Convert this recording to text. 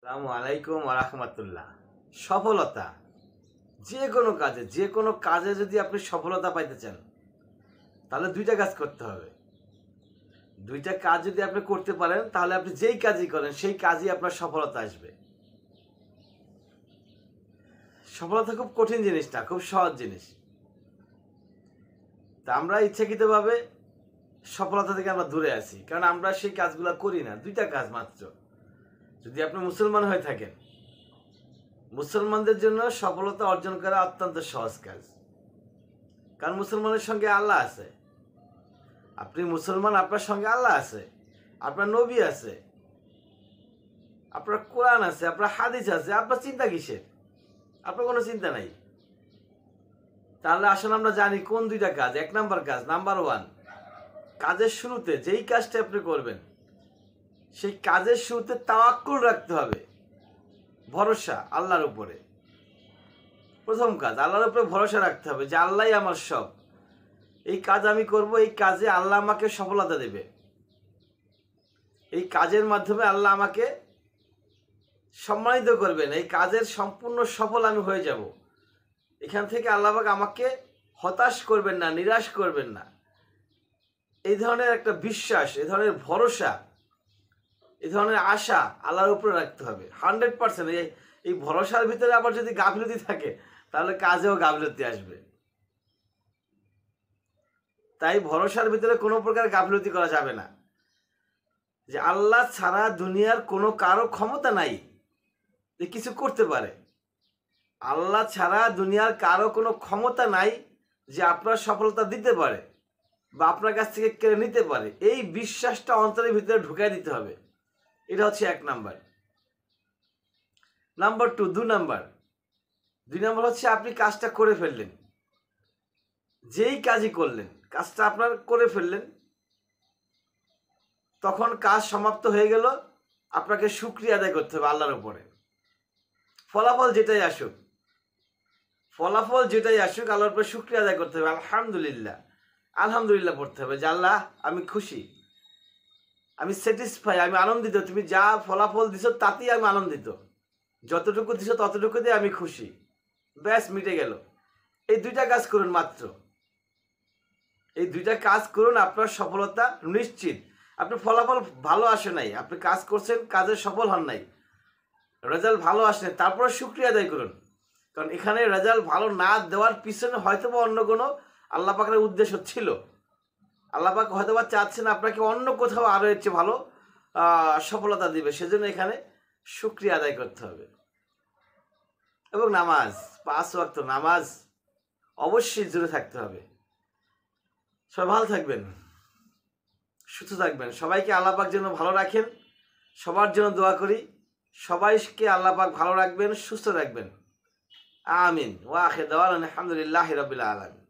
আসসালামু আলাইকুম ওয়া রাহমাতুল্লাহ। সফলতা যে কোনো কাজে যদি আপনি সফলতা পাইতে চান তাহলে দুইটা কাজ করতে হবে। দুইটা কাজ যদি আপনি করতে পারেন তাহলে আপনি যেই কাজই করেন সেই কাজই আপনার সফলতা আসবে। সফলতা খুব কঠিন জিনিস না, খুব সহজ জিনিস। তা আমরা ইচ্ছাকৃতভাবে সফলতা থেকে আমরা দূরে আছি, কারণ আমরা সেই কাজগুলো করি না। দুইটা কাজ মাত্র। যদি আপনি মুসলমান হয়ে থাকেন, মুসলমানদের জন্য সফলতা অর্জন করা অত্যন্ত সহজ কাজ, কারণ মুসলমানের সঙ্গে আল্লাহ আছে। আপনি মুসলমান, আপনার সঙ্গে আল্লাহ আছে, আপনার নবী আছে, আপনার কোরআন আছে, আপনার হাদিস আছে। আপনার চিন্তা কিসের? আপনার কোনো চিন্তা নাই। তাহলে আসলে আমরা জানি কোন দুইটা কাজ। এক নাম্বার কাজ, নাম্বার ওয়ান, কাজের শুরুতে যেই কাজটা আপনি করবেন সেই কাজের শুরুতে তাওয়াক্কুল রাখতে হবে, ভরসা আল্লাহর উপরে। প্রথম কাজ, আল্লাহর উপরে ভরসা রাখতে হবে যে আল্লাহই আমার সব। এই কাজ আমি করব, এই কাজে আল্লাহ আমাকে সফলতা দেবে। এই কাজের মাধ্যমে আল্লাহ আমাকে সম্মানিত করবেন, এই কাজের সম্পূর্ণ সফল আমি হয়ে যাব। এখান থেকে আল্লাহ পাক আমাকে হতাশ করবেন না, নিরাশ করবেন না। এই ধরনের একটা বিশ্বাস, এই ধরনের ভরসা, এই ধরনের আশা আল্লাহর উপরে রাখতে হবে 100%। এই ভরসার ভিতরে আবার যদি গাফিলতি থাকে তাহলে কাজেও গাফিলতি আসবে। তাই ভরসার ভিতরে কোনো প্রকার গাফিলতি করা যাবে না। যে আল্লাহ ছাড়া দুনিয়ার কোনো কারো ক্ষমতা নাই যে কিছু করতে পারে। আল্লাহ ছাড়া দুনিয়ার কারো কোনো ক্ষমতা নাই যে আপনার সফলতা দিতে পারে বা আপনার কাছ থেকে কেড়ে নিতে পারে। এই বিশ্বাসটা অন্তরের ভিতরে ঢুকাই দিতে হবে। এটা হচ্ছে এক নাম্বার। নাম্বার টু, দুই নাম্বার হচ্ছে আপনি কাজটা করে ফেললেন। যেই কাজই করলেন, কাজটা আপনার করে ফেললেন, তখন কাজ সমাপ্ত হয়ে গেল। আপনাকে শুকরিয়া আদায় করতে হবে আল্লাহর উপরে। ফলাফল যেটাই আসুক আল্লাহর উপরে শুকরিয়া আদায় করতে হবে। আলহামদুলিল্লাহ পড়তে হবে যে আল্লাহ আমি খুশি, আমি স্যাটিসফাই, আমি আনন্দিত। তুমি যা ফলাফল দিছো তাতেই আমি আনন্দিত, যতটুকু দিছো ততটুকু দিয়ে আমি খুশি। ব্যাস, মিটে গেল। এই দুইটা কাজ করুন মাত্র। এই দুইটা কাজ করুন, আপনার সফলতা নিশ্চিত। আপনি ফলাফল ভালো আসে নাই, আপনি কাজ করছেন, কাজে সফল হন নাই, রেজাল্ট ভালো আসে, তারপরে শুকরিয়া আদায় করুন। কারণ এখানে রেজাল্ট ভালো না দেওয়ার পিছনে হয়তোবা অন্য কোনো আল্লাহ পাকের উদ্দেশ্য ছিল। আল্লাহ পাক হয়তোবা চাচ্ছেন আপনাকে অন্য কোথাও আরও এর চেয়ে ভালো সফলতা দিবে। সেজন্য এখানে শুকরিয়া আদায় করতে হবে। এবং নামাজ, 5 ওয়াক্ত নামাজ অবশ্যই জুড়ে থাকতে হবে। সবাই ভালো থাকবেন, সুস্থ থাকবেন। সবাইকে আল্লাহ পাক যেন ভালো রাখেন, সবার জন্য দোয়া করি। সবাইকে আল্লাহ পাক ভালো রাখবেন, সুস্থ রাখবেন। আমিন। ওয়া আখির দাওয়ানা আলহামদুলিল্লাহি রাব্বিল আলামিন।